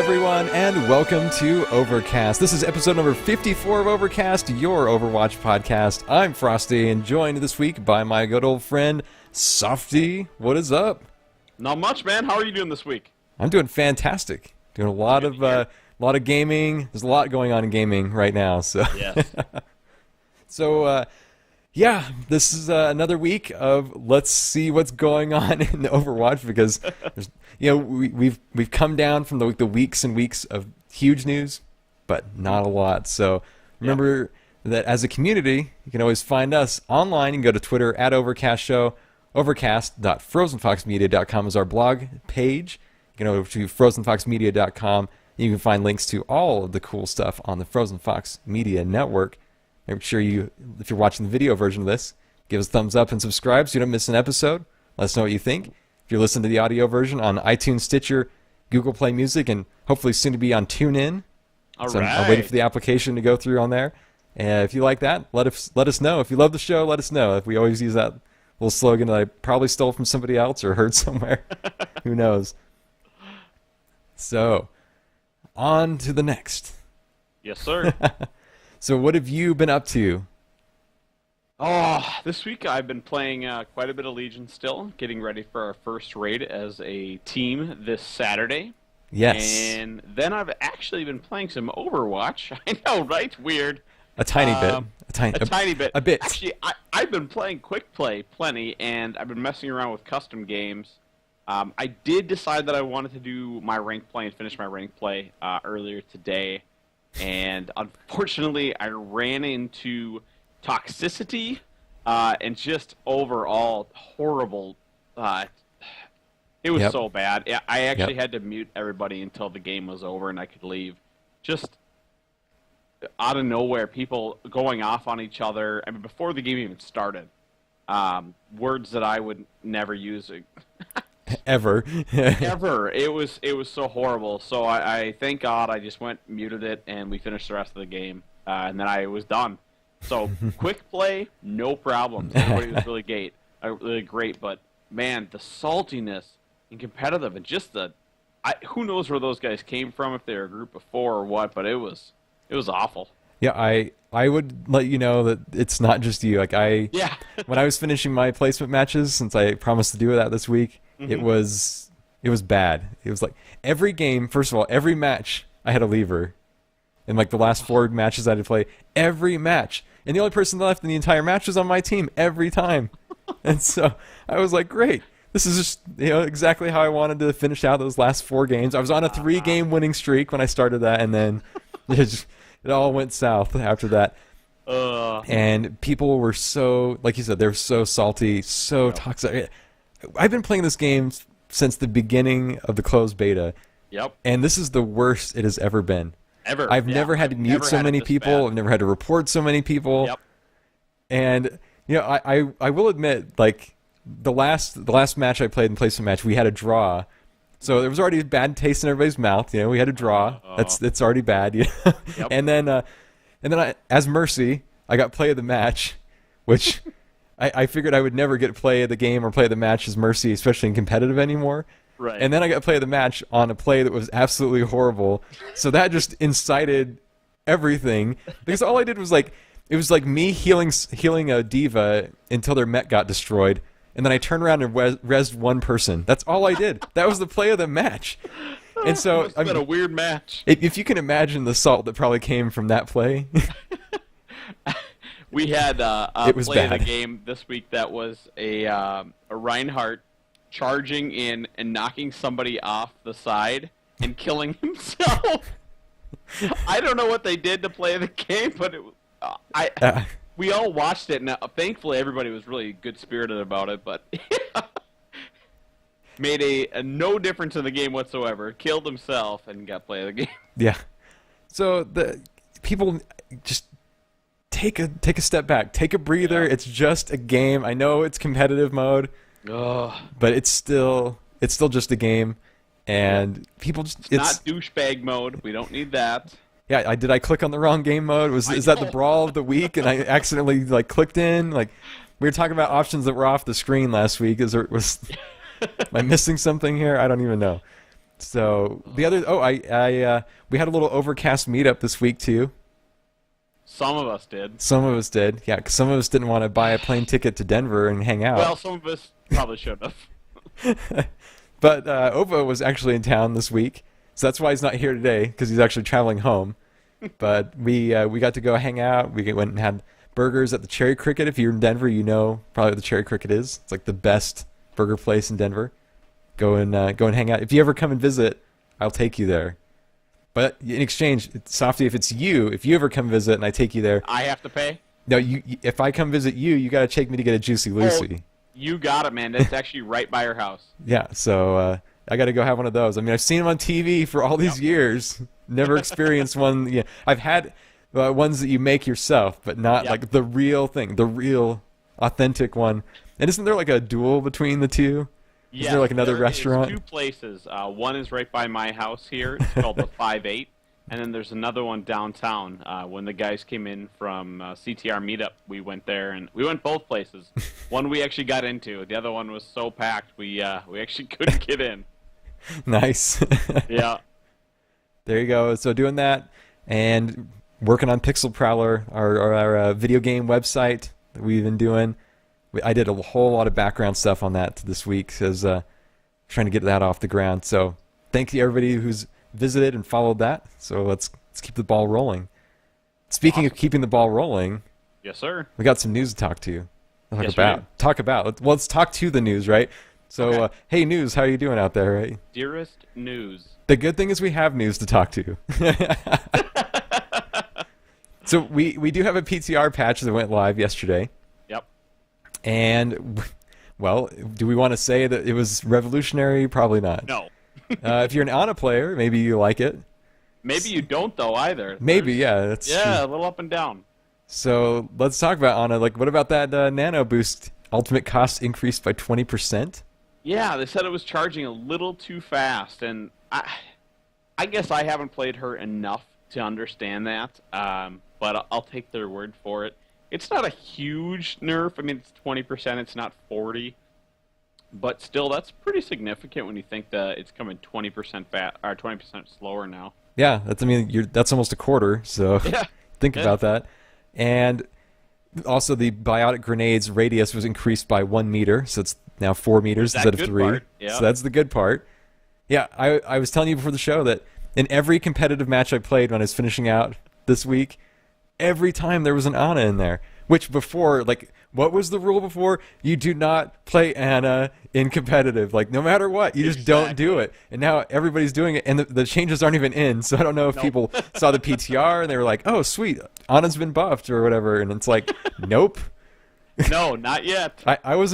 everyone, and welcome to Overcast. This is episode number 54 of Overcast, your Overwatch podcast. I'm Frosty, and joined this week by my good old friend, Softy. What is up? Not much, man. How are you doing this week? I'm doing fantastic. Doing a lot of gaming. There's a lot going on in gaming right now. So, yes. Yeah, this is another week of let's see what's going on in Overwatch because there's, we've come down from the weeks and weeks of huge news, but not a lot. So remember that as a community, you can always find us online. You can go to Twitter at Overcast Show. Overcast.frozenfoxmedia.com is our blog page. You can go to frozenfoxmedia.com. You can find links to all of the cool stuff on the Frozen Fox Media Network. Make sure if you're watching the video version of this, give us a thumbs up and subscribe so you don't miss an episode. Let us know what you think. If you're listening to the audio version on iTunes, Stitcher, Google Play Music, and hopefully soon to be on TuneIn. All so right. I'm waiting for the application to go through on there. And if you like that, let us know. If you love the show, let us know. If we always use that little slogan that I probably stole from somebody else or heard somewhere. Who knows? So, on to the next. Yes, sir. So what have you been up to? This week I've been playing quite a bit of Legion still, getting ready for our first raid as a team this Saturday. Yes. And then I've actually been playing some Overwatch. I know, right? Weird. A tiny bit. A tiny bit. A bit. Actually, I've been playing Quick Play plenty, and I've been messing around with custom games. I did decide that I wanted to do my rank play and finish my rank play earlier today. And unfortunately, I ran into toxicity and just overall horrible. It was so bad. I actually had to mute everybody until the game was over and I could leave. Just out of nowhere, people going off on each other. I mean, before the game even started, words that I would never use. Ever. Ever. It was so horrible. So I thank God I just muted it, and we finished the rest of the game, and then I was done. So quick play, no problems. Everybody was really great, but man, the saltiness and competitive, and just who knows where those guys came from, if they were a group of four or what, but it was awful. Yeah, I would let you know that it's not just you. When I was finishing my placement matches, since I promised to do that this week, it was bad. It was like every game, first of all, every match I had a lever. In like the last 4 matches I had to play, every match. And the only person left in the entire match was on my team every time. And so I was like, great. This is just exactly how I wanted to finish out those last 4 games. I was on a 3-game winning streak when I started that, and then it all went south after that. And people were so, like you said, they were so salty, so toxic. I've been playing this game since the beginning of the closed beta. Yep. And this is the worst it has ever been. Ever. I've never had to mute so many people. I've never had to report so many people. Yep. And I will admit, like the last match I played in placement match, we had a draw. So there was already a bad taste in everybody's mouth. We had a draw. It's already bad. Yep. And then as Mercy, I got play of the match, which I figured I would never get play of the game or play of the match as Mercy, especially in competitive anymore. Right. And then I got play of the match on a play that was absolutely horrible. So that just incited everything, because all I did was it was like me healing a diva until their mech got destroyed. And then I turned around and rezzed one person. That's all I did. That was the play of the match. And so It's been a weird match. If you can imagine the salt that probably came from that play. We had a was play of bad. the game this week that was a Reinhardt charging in and knocking somebody off the side and killing himself. I don't know what they did to play the game, but it was, we all watched it, and thankfully everybody was really good-spirited about it, but made a no difference in the game whatsoever. Killed himself and got play of the game. Yeah. So the people just take a step back, take a breather. Yeah. It's just a game. I know it's competitive mode, but it's still just a game, and people just it's not douchebag mode. We don't need that. Yeah, did I click on the wrong game mode? Is that the brawl of the week, and I accidentally clicked in? We were talking about options that were off the screen last week. Am I missing something here? I don't even know. So the other, we had a little Overcast meetup this week too. Some of us did. Some of us did, yeah. 'Cause some of us didn't want to buy a plane ticket to Denver and hang out. Well, some of us probably should have. But Ovo was actually in town this week, so that's why he's not here today because he's actually traveling home. But we got to go hang out. We went and had burgers at the Cherry Cricket. If you're in Denver, you know probably what the Cherry Cricket is. It's like the best burger place in Denver. Go and hang out. If you ever come and visit, I'll take you there. But in exchange, Softy, if you ever come visit and I take you there, I have to pay? No, if I come visit you, you got to take me to get a Juicy Lucy. You got it, man. That's actually right by your house. Yeah, so I got to go have one of those. I mean, I've seen them on TV for all these years. Never experienced one. Yeah, I've had ones that you make yourself, but not like the real thing, the real authentic one. And isn't there like a duel between the two? Yeah, is there like another restaurant? Two places. One is right by my house here. It's called the 5-8. And then there's another one downtown. When the guys came in from CTR Meetup, we went there, and we went both places. One we actually got into. The other one was so packed, we actually couldn't get in. Nice. Yeah. There you go. So doing that and working on Pixel Prowler, our video game website that we've been doing. I did a whole lot of background stuff on that this week as trying to get that off the ground. So thank you everybody who's visited and followed that. So let's keep the ball rolling. Speaking of keeping the ball rolling, yes, sir. We got some news to talk to you. Talk about. Let's talk to the news, right? So, okay. Hey, news, how are you doing out there, right? Dearest news. The good thing is we have news to talk to. So we do have a PTR patch that went live yesterday. Yep. And, well, do we want to say that it was revolutionary? Probably not. No. If you're an Ana player, maybe you like it. Maybe you don't, though, either. Maybe, yeah. That's true. a little up and down. So let's talk about Ana. Like, what about that Nano Boost ultimate cost increased by 20%? Yeah, they said it was charging a little too fast, and I guess I haven't played her enough to understand that, but I'll take their word for it. It's not a huge nerf. I mean, it's 20%. It's not 40%. But still, that's pretty significant when you think that it's coming 20% or 20% slower now. Yeah, that's almost a quarter. So think about that. And also, the biotic grenade's radius was increased by 1 meter, so it's now 4 meters instead of 3. Yeah. So that's the good part. Yeah, I was telling you before the show that in every competitive match I played when I was finishing out this week, every time there was an Ana in there. Which before, like, what was the rule before? You do not play Ana in competitive. Like, no matter what, you just don't do it. And now everybody's doing it, and the changes aren't even in. So I don't know if people saw the PTR and they were like, oh, sweet, Ana's been buffed or whatever. And it's like, nope. No, not yet. I was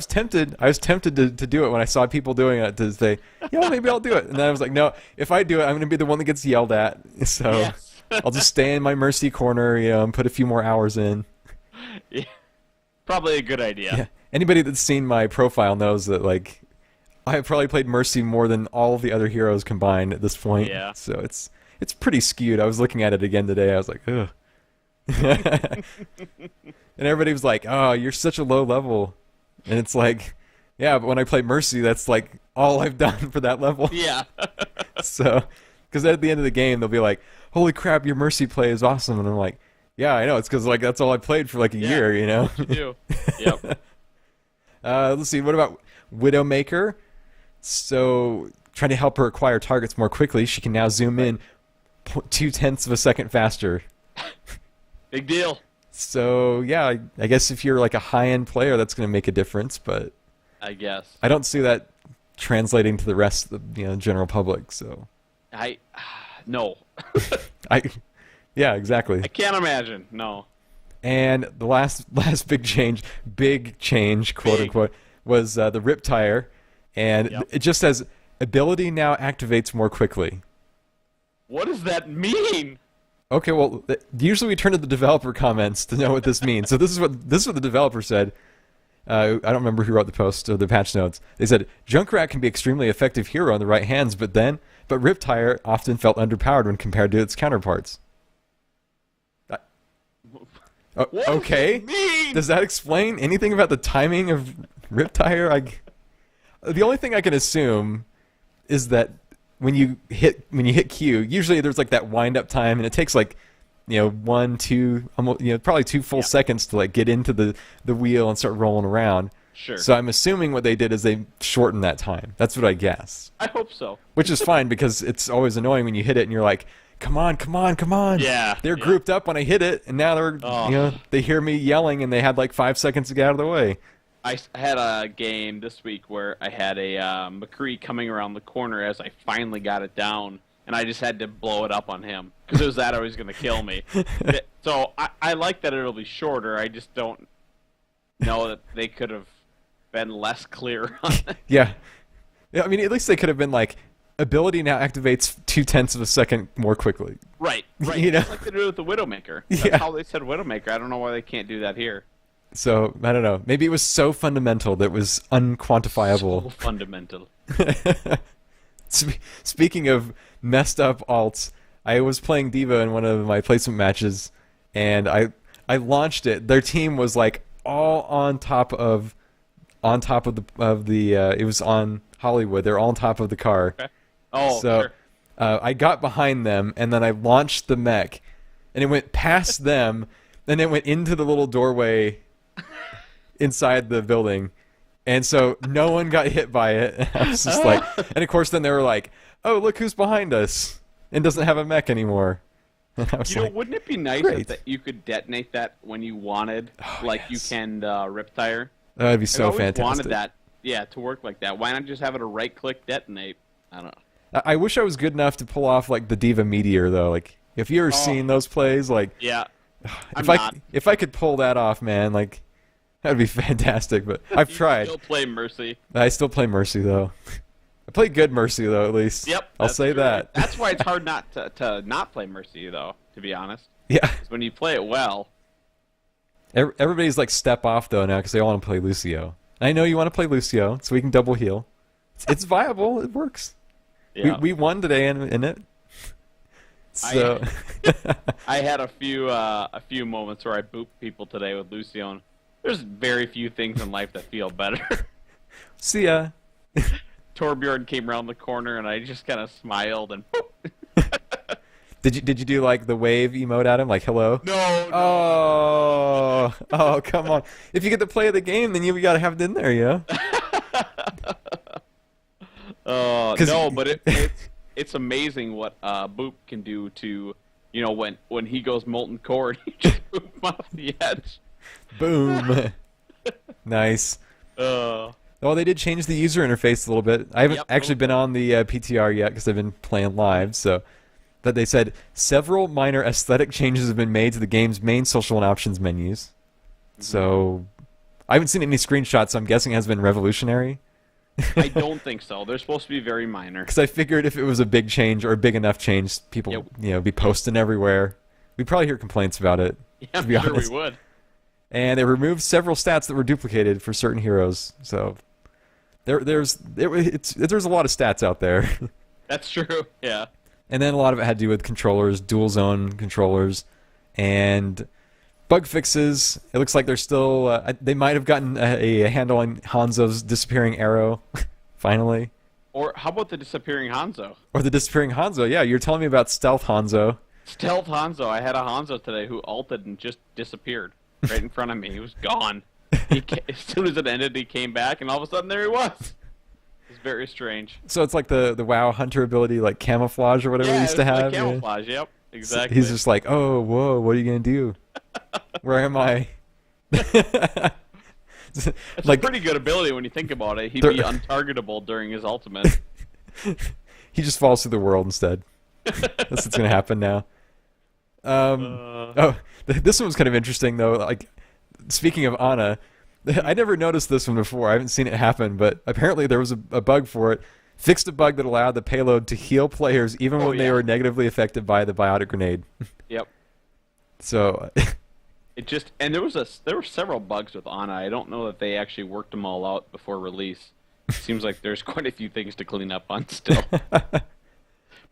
tempted to do it when I saw people doing it, to say, yeah, maybe I'll do it. And then I was like, no, if I do it, I'm going to be the one that gets yelled at. So yes. I'll just stay in my mercy corner, and put a few more hours in. Yeah, probably a good idea. Yeah. Anybody that's seen my profile knows that, like, I have probably played Mercy more than all of the other heroes combined at this point. Yeah. So it's pretty skewed. I was looking at it again today. I was like, ugh. And everybody was like, oh, you're such a low level. And it's like, yeah, but when I play Mercy, that's like all I've done for that level. Yeah. So, because at the end of the game, they'll be like, holy crap, your Mercy play is awesome. And I'm like, yeah, I know. It's because, like, that's all I played for like a year, you know? You do. Yep. Let's see. What about Widowmaker? So, trying to help her acquire targets more quickly, she can now zoom in 0.2 of a second faster. Big deal. So, yeah, I guess if you're like a high-end player, that's going to make a difference. But I guess I don't see that translating to the rest of the general public. So no. Yeah, exactly. I can't imagine. No. And the last big change, quote unquote, was the Riptire, and it just says ability now activates more quickly. What does that mean? Okay, well, usually we turn to the developer comments to know what this means. So this is what the developer said. I don't remember who wrote the post or the patch notes. They said Junkrat can be extremely effective hero in the right hands, but Riptire often felt underpowered when compared to its counterparts. What okay. does it mean? Does that explain anything about the timing of Riptire? The only thing I can assume is that when you hit Q, usually there's like that wind up time, and it takes like 1, 2, almost probably 2 full seconds to like get into the wheel and start rolling around. Sure. So I'm assuming what they did is they shortened that time. That's what I guess. I hope so. Which is fine because it's always annoying when you hit it and you're like, come on, come on, come on. Yeah. They're grouped up when I hit it, and now they're they hear me yelling, and they had like 5 seconds to get out of the way. I had a game this week where I had a McCree coming around the corner as I finally got it down, and I just had to blow it up on him because it was that or he's going to kill me. So I like that it'll be shorter. I just don't know that they could have been less clear on it. Yeah. I mean, at least they could have been like, ability now activates 0.2 of a second more quickly. Right. Just like they do with the Widowmaker. That's how they said Widowmaker. I don't know why they can't do that here. So, I don't know. Maybe it was so fundamental that it was unquantifiable. So fundamental. Speaking of messed up alts, I was playing D.Va in one of my placement matches, and I launched it. Their team was like all on top of the it was on Hollywood. They're all on top of the car. Okay. Oh, so sure. I got behind them, and then I launched the mech, and it went past them, and it went into the little doorway inside the building, and so no one got hit by it. And I was just like, and of course then they were like, "Oh, look who's behind us and doesn't have a mech anymore." And I was like, wouldn't it be nice that you could detonate that when you wanted, you can Riptire? That'd be so I always fantastic. wanted that, to work like that. Why not just have it a right-click detonate? I don't know. I wish I was good enough to pull off like the D.Va Meteor though. Like if you ever seen those plays, like if I could pull that off, man, like that'd be fantastic. But I've tried. Still play Mercy. I still play Mercy though. I play good Mercy though, at least. Yep. I'll say that. That's why it's hard not to not play Mercy though. To be honest. Yeah. 'Cause when you play it well. Everybody's like step off though now because they all want to play Lucio. I know you want to play Lucio, so we can double heal. It's viable. It works. Yeah. We won today in it. So I had a few moments where I booped people today with Lucio. And there's very few things in life that feel better. See ya. Torbjorn came around the corner and I just kind of smiled and boop. Did you do like the wave emote at him, like hello? No. Oh, come on! If you get to play the game, then you gotta have it in there, yeah. No, but it's amazing what Boop can do to, when he goes molten core and you just boop him off the edge. Boom. Nice. Well, they did change the user interface a little bit. I haven't actually been on the PTR yet because I've been playing live, so. But they said several minor aesthetic changes have been made to the game's main social and options menus. So I haven't seen any screenshots, so I'm guessing it has been revolutionary. I don't think so. They're supposed to be very minor. Because I figured if it was a big change or a big enough change, people be posting everywhere. We'd probably hear complaints about it. Yeah, to be I'm sure honest. we would. And they removed several stats that were duplicated for certain heroes. So there's a lot of stats out there. That's true. Yeah. And then a lot of it had to do with controllers, dual zone controllers, and bug fixes. It looks like they're still. They might have gotten a handle on Hanzo's disappearing arrow, finally. Or how about the disappearing Hanzo? Or the disappearing Hanzo. Yeah, you're telling me about Stealth Hanzo. Stealth Hanzo. I had a Hanzo today who ulted and just disappeared right in front of me. He was gone. As soon as it ended, he came back, and all of a sudden there he was. It's very strange. So it's like the WoW Hunter ability, like camouflage or whatever we used to have. Like camouflage, yep, exactly. So he's just like, oh, whoa, what are you gonna do? Where am I? It's like, a pretty good ability when you think about it. He'd be untargetable during his ultimate. He just falls through the world instead. That's what's gonna happen now. This one was kind of interesting though. Like, speaking of Ana. I never noticed this one before. I haven't seen it happen, but apparently there was a bug for it. Fixed a bug that allowed the payload to heal players even when they were negatively affected by the biotic grenade. Yep. So there were several bugs with Ana. I don't know that they actually worked them all out before release. Seems like there's quite a few things to clean up on still. But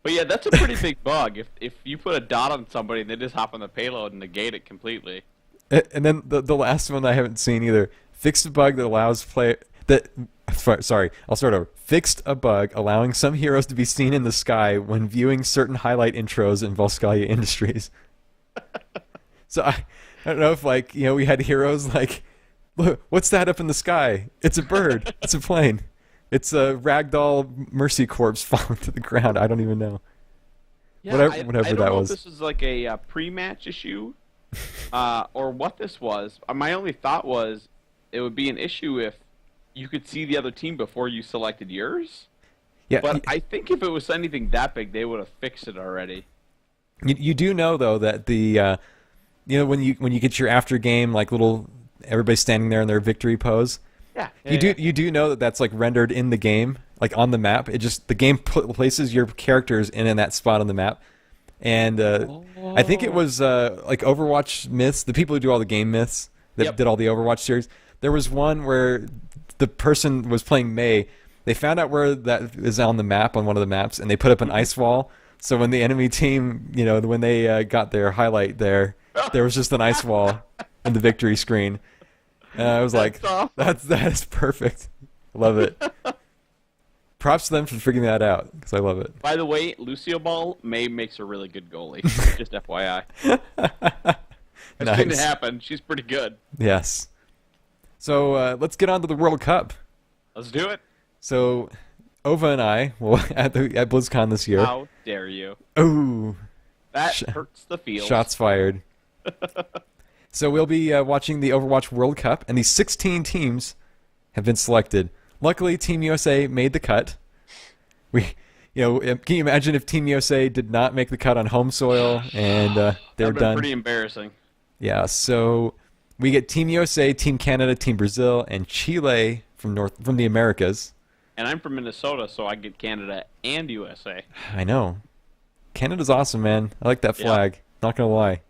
yeah, that's a pretty big bug. If you put a dot on somebody and they just hop on the payload and negate it completely. And then the last one I haven't seen either. Fixed a bug that allows Sorry, I'll start over. Fixed a bug allowing some heroes to be seen in the sky when viewing certain highlight intros in Volskalia Industries. So I don't know if like we had heroes like, look, what's that up in the sky? It's a bird. It's a plane. It's a ragdoll mercy corpse falling to the ground. I don't even know. Yeah, whatever I that don't know was. if this was like a pre-match issue, or what this was. My only thought was it would be an issue if you could see the other team before you selected yours. Yeah, but I think if it was anything that big, they would have fixed it already. You do know though that the when you get your after game like little everybody standing there in their victory pose. Yeah. You do know that that's like rendered in the game, like on the map. It just the game places your characters in that spot on the map. And I think it was like Overwatch myths, the people who do all the game myths that did all the Overwatch series. There was one where the person was playing Mei. They found out where that is on the map, on one of the maps, and they put up an ice wall. So when the enemy team, when they got their highlight there was just an ice wall in the victory screen. And I was like, awesome. that is perfect. Love it. Props to them for figuring that out, because I love it. By the way, Lucio Ball, Mei makes a really good goalie. Just FYI. It's going to happen. She's pretty good. Yes. So let's get on to the World Cup. Let's do it. So Ova and I, at BlizzCon this year. How dare you? Ooh. That hurts the feels. Shots fired. So we'll be watching the Overwatch World Cup, and these 16 teams have been selected. Luckily, Team USA made the cut. Can you imagine if Team USA did not make the cut on home soil and they're done? Pretty embarrassing. Yeah. So we get Team USA, Team Canada, Team Brazil, and Chile from the Americas. And I'm from Minnesota, so I get Canada and USA. I know. Canada's awesome, man. I like that flag. Yep. Not gonna lie.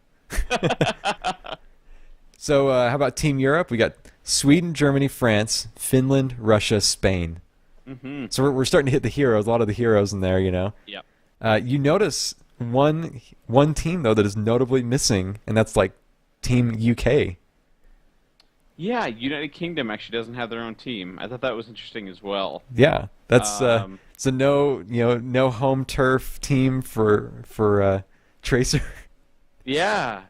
So how about Team Europe? We got Sweden, Germany, France, Finland, Russia, Spain. Mm-hmm. So we're starting to hit the heroes. A lot of the heroes in there, Yep. You notice one team though that is notably missing, and that's like Team UK. Yeah, United Kingdom actually doesn't have their own team. I thought that was interesting as well. Yeah, that's it's a no home turf team for Tracer. Yeah,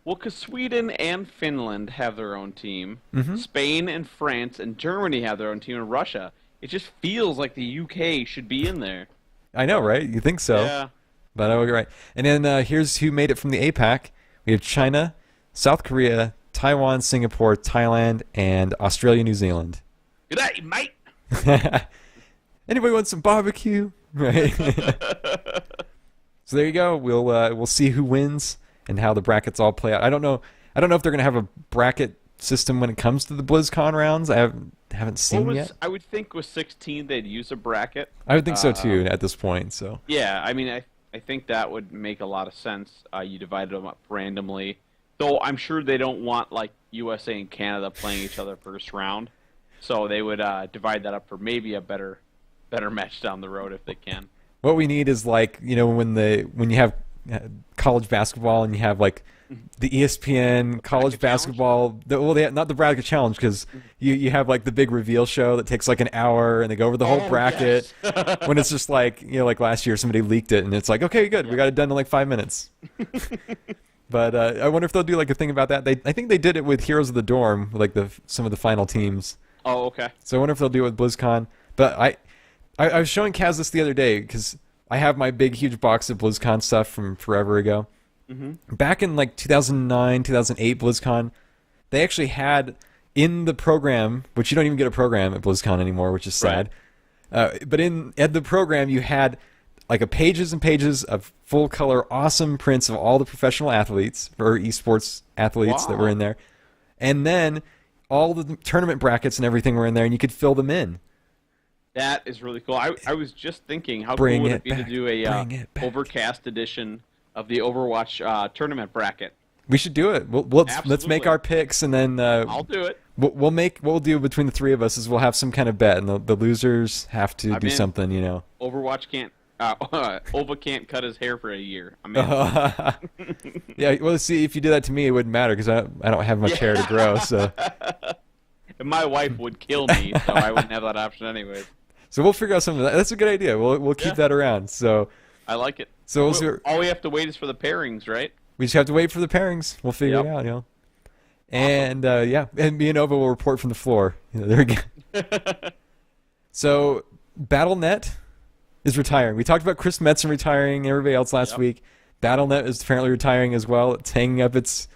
because Sweden and Finland have their own team. Mm-hmm. Spain and France and Germany have their own team, and Russia. It just feels like the UK should be in there. I know, right? You think so? Yeah. But you're right. And then here's who made it from the APAC. We have China, South Korea, Taiwan, Singapore, Thailand, and Australia, New Zealand. Good day, mate. Anybody want some barbecue? Right. So there you go. We'll see who wins and how the brackets all play out. I don't know if they're gonna have a bracket system when it comes to the BlizzCon rounds. I haven't seen yet. I would think with 16 they'd use a bracket. I would think so too at this point. So yeah, I mean I think that would make a lot of sense. You divided them up randomly, though I'm sure they don't want like USA and Canada playing each other first round, so they would divide that up for maybe a better match down the road if they can. What we need is like when you have college basketball and you have like the ESPN college basketball. Not the bracket challenge because you have like the big reveal show that takes like an hour and they go over the whole bracket. Yes. When it's just like like last year somebody leaked it and it's like okay good we got it done in like 5 minutes. But I wonder if they'll do like a thing about that. I think they did it with Heroes of the Dorm, like some of the final teams. Oh okay. So I wonder if they'll do it with BlizzCon. But I was showing Kaz this the other day because I have my big, huge box of BlizzCon stuff from forever ago. Mm-hmm. Back in like 2009, 2008 BlizzCon, they actually had in the program, which you don't even get a program at BlizzCon anymore, which is sad. Right. But at the program, you had like pages and pages of full-color, awesome prints of all the professional athletes or esports athletes that were in there. And then all the tournament brackets and everything were in there, and you could fill them in. That is really cool. I was just thinking, how cool would it be to do a Overcast edition of the Overwatch tournament bracket? We should do it. Let's make our picks, and then I'll do it. What we'll do between the three of us is we'll have some kind of bet, and the losers have to do something, Overwatch can't. Ova can't cut his hair for a year. Yeah, well, see, if you do that to me, it wouldn't matter because I don't have much hair to grow. So My wife would kill me, so I wouldn't have that option anyways. So we'll figure out something. That's a good idea. We'll keep that around. So I like it. So all we have to wait is for the pairings, right? We just have to wait for the pairings. We'll figure it out, And and me and Nova will report from the floor. There we go. So Battle.net is retiring. We talked about Chris Metzen retiring, everybody else last week. Battle.net is apparently retiring as well. It's hanging up its.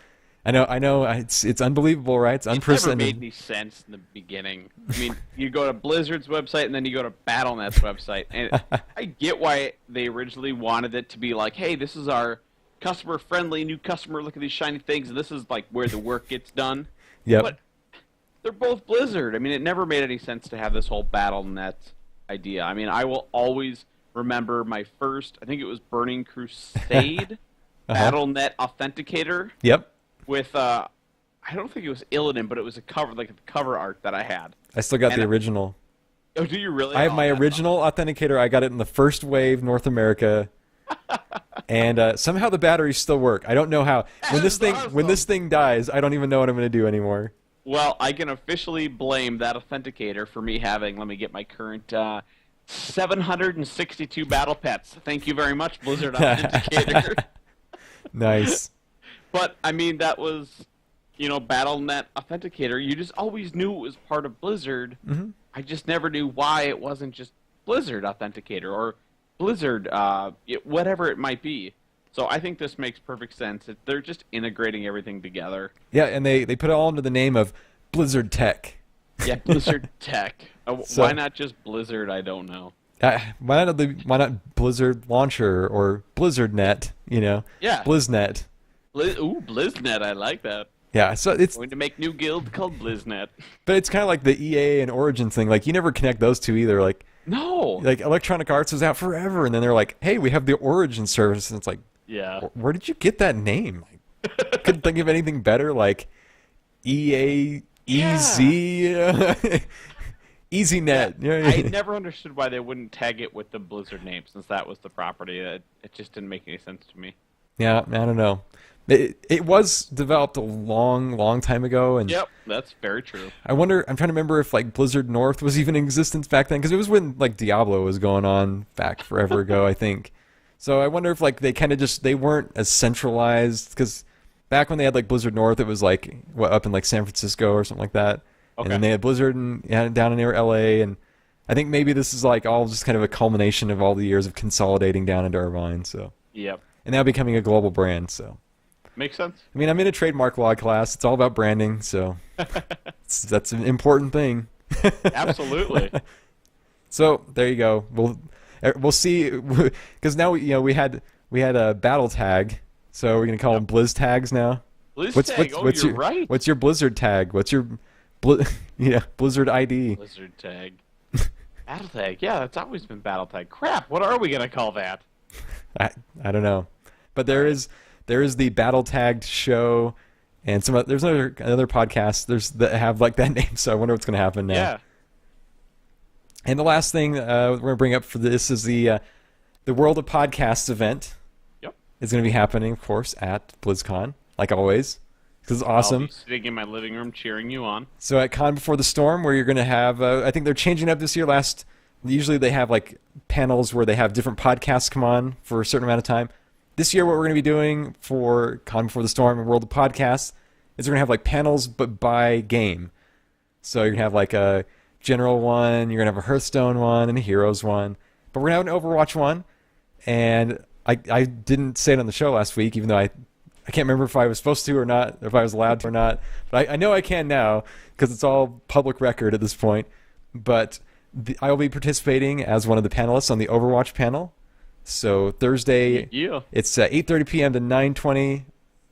I know. It's unbelievable, right? It's unprecedented. It never made any sense in the beginning. I mean, you go to Blizzard's website and then you go to Battle.net's website, and I get why they originally wanted it to be like, hey, this is our customer-friendly new customer. Look at these shiny things, and this is like where the work gets done. Yep. But they're both Blizzard. I mean, it never made any sense to have this whole Battle.net idea. I mean, I will always remember my first, I think it was Burning Crusade, Battle.net Authenticator. Yep. With, I don't think it was Illidan, but it was a cover, like the cover art that I had. I still got the original. Oh, do you really? I have my original Authenticator. I got it in the first wave North America. And somehow the batteries still work. I don't know how. When this thing dies, I don't even know what I'm going to do anymore. Well, I can officially blame that Authenticator for me having, let me get my current 762 battle pets. Thank you very much, Blizzard Authenticator. Nice. But, I mean, that was, Battle.net Authenticator. You just always knew it was part of Blizzard. Mm-hmm. I just never knew why it wasn't just Blizzard Authenticator or Blizzard, whatever it might be. So I think this makes perfect sense. They're just integrating everything together. Yeah, and they put it all under the name of Blizzard Tech. Yeah, Blizzard Tech. Why not just Blizzard? I don't know. Why not Blizzard Launcher or BlizzardNet? Yeah. BlizzNet. BlizzNet. I like that. Yeah, so it's going to make new guild called BlizzNet. But it's kind of like the EA and Origin thing. Like you never connect those two either. Like no. Like Electronic Arts was out forever, and then they're like, "Hey, we have the Origin service," and it's like, yeah, where did you get that name? Like, couldn't think of anything better. Like EA, EZ, EasyNet. Yeah. I never understood why they wouldn't tag it with the Blizzard name, since that was the property. It just didn't make any sense to me. Yeah, I don't know. It was developed a long time ago, and yep, that's very true. I'm trying to remember if like Blizzard North was even in existence back then, because it was when like Diablo was going on back forever ago, I think. So I wonder if like they kind of they weren't as centralized, because back when they had like Blizzard North, it was like up in like San Francisco or something like that, and then they had Blizzard down near LA, and I think maybe this is like all just kind of a culmination of all the years of consolidating down into Irvine. So yep, and now becoming a global brand. So. Makes sense. I mean, I'm in a trademark law class. It's all about branding, so that's an important thing. Absolutely. So there you go. We'll see, because now we had a battle tag, so we're gonna call them Blizz tags now. Blizz tag. You're right. What's your Blizzard tag? What's your Blizzard ID? Blizzard tag. Battle tag. Yeah, that's always been battle tag. Crap. What are we gonna call that? I don't know, but there is the Battle Tagged show, and there's another podcast that have like that name. So I wonder what's going to happen now. Yeah. And the last thing we're going to bring up for this is the World of Podcasts event. Yep. It's going to be happening, of course, at BlizzCon, like always, because it's awesome. I'll be sitting in my living room cheering you on. So at Con Before the Storm, where you're going to have, I think they're changing up this year. Usually they have like panels where they have different podcasts come on for a certain amount of time. This year, what we're going to be doing for Con Before the Storm and World of Podcasts is we're going to have like panels, but by game. So you're going to have like a General one, you're going to have a Hearthstone one, and a Heroes one. But we're going to have an Overwatch one. And I didn't say it on the show last week, even though I can't remember if I was supposed to or not, if I was allowed to or not. But I know I can now, because it's all public record at this point. But I will be participating as one of the panelists on the Overwatch panel. So Thursday, It's 8:30 p.m. to 9:20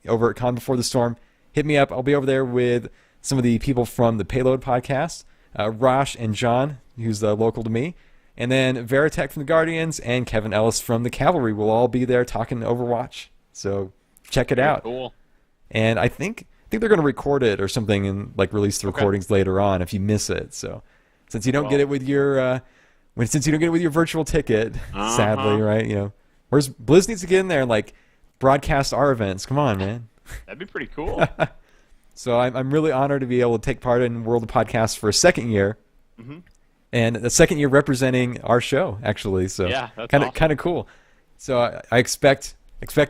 over at Con Before the Storm. Hit me up. I'll be over there with some of the people from the Payload podcast, Rosh and John, who's local to me, and then Veritech from the Guardians and Kevin Ellis from the Cavalry will all be there talking Overwatch. So check it out. Cool. And I think they're going to record it or something and like release the recordings later on if you miss it. So since you don't get it with your since you don't get it with your virtual ticket, sadly, right? Whereas Blizz needs to get in there and like broadcast our events. Come on, man. That'd be pretty cool. So I'm really honored to be able to take part in World of Podcasts for a second year. Mm-hmm. And the second year representing our show, actually. So yeah, that's kind of cool. So I expect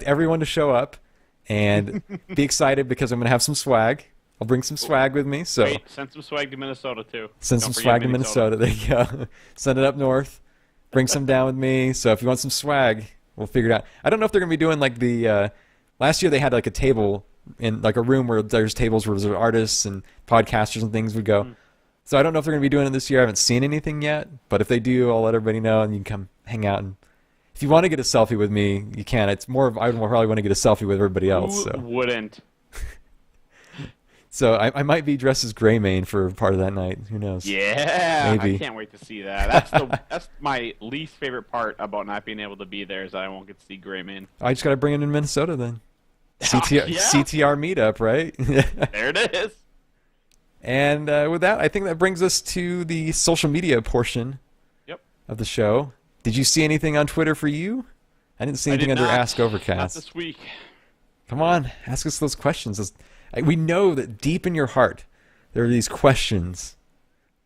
everyone to show up and be excited because I'm going to have some swag. I'll bring some swag with me. So wait, send some swag to Minnesota too. Send some swag to Minnesota. There you go. Send it up north. Bring some down with me. So if you want some swag, we'll figure it out. I don't know if they're going to be doing like the last year they had like a table in like a room where there's tables where artists and podcasters and things would go. Mm. So I don't know if they're going to be doing it this year. I haven't seen anything yet, but if they do, I'll let everybody know and you can come hang out. And if you want to get a selfie with me, you can. It's more of I would probably want to get a selfie with everybody else. Who wouldn't? So I might be dressed as Greymane for part of that night. Who knows? Yeah, maybe. I can't wait to see that. That's my least favorite part about not being able to be there is that I won't get to see Greymane. I just got to bring it in Minnesota then. CTR meetup, right? There it is. And with that, I think that brings us to the social media portion of the show. Did you see anything on Twitter for you? I didn't see anything under Ask Overcast. Not this week. Come on, ask us those questions. We know that deep in your heart there are these questions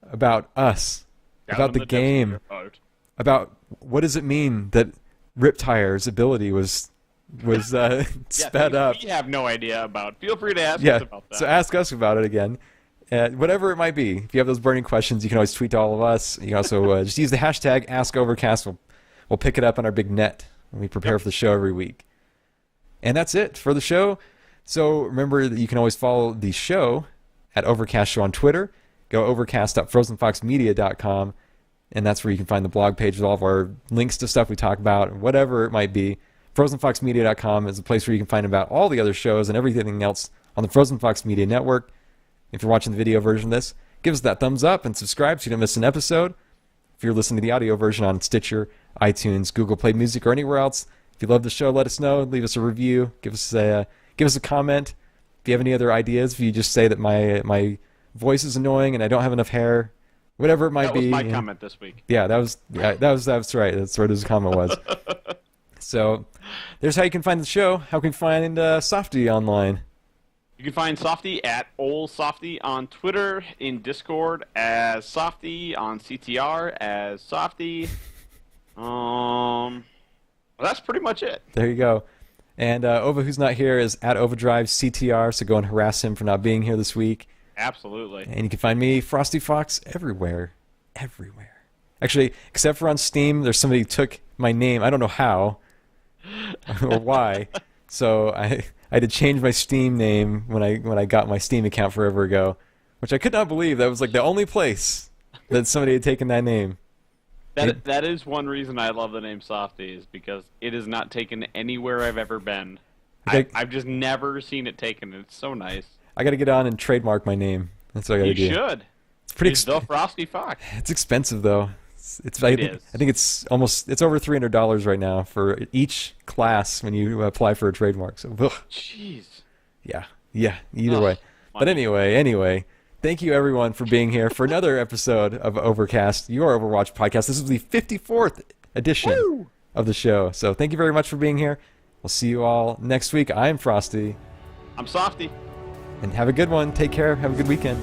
about us, about the game, about what does it mean that Riptire's ability was sped up. We have no idea about. Feel free to ask us about that. So ask us about it again. Whatever it might be. If you have those burning questions, you can always tweet to all of us. You can also just use the hashtag AskOvercast. We'll pick it up on our big net when we prepare for the show every week. And that's it for the show. So remember that you can always follow the show at Overcast Show on Twitter. Go overcast.frozenfoxmedia.com, and that's where you can find the blog page with all of our links to stuff we talk about, whatever it might be. FrozenFoxMedia.com is a place where you can find about all the other shows and everything else on the Frozen Fox Media Network. If you're watching the video version of this, give us that thumbs up and subscribe so you don't miss an episode. If you're listening to the audio version on Stitcher, iTunes, Google Play Music, or anywhere else, if you love the show, let us know. Leave us a review. Give us a comment. If you have any other ideas, if you just say that my voice is annoying and I don't have enough hair, whatever it might be. That was my comment this week. Yeah, that's right. That's what his comment was. So there's how you can find the show. How can you find Softy online? You can find Softy at OlSofty on Twitter, in Discord as Softy, on CTR as Softy. Well, that's pretty much it. There you go. And Ova, who's not here, is at Overdrive CTR, so go and harass him for not being here this week. Absolutely. And you can find me, Frosty Fox, everywhere. Everywhere. Actually, except for on Steam, there's somebody who took my name. I don't know how or why. So I had to change my Steam name when I got my Steam account forever ago, which I could not believe. That was like the only place that somebody had taken that name. That is one reason I love the name Softy, is because it is not taken anywhere I've ever been. I've just never seen it taken. It's so nice. I got to get on and trademark my name. That's what I got to do. You should. It's pretty expensive. The Frosty Fox. It's expensive though. I think it's over $300 right now for each class when you apply for a trademark. So, ugh. Jeez. Yeah. Either way. But anyway. Thank you, everyone, for being here for another episode of Overcast, your Overwatch podcast. This is the 54th edition of the show. So thank you very much for being here. We'll see you all next week. I'm Frosty. I'm Softy. And have a good one. Take care. Have a good weekend.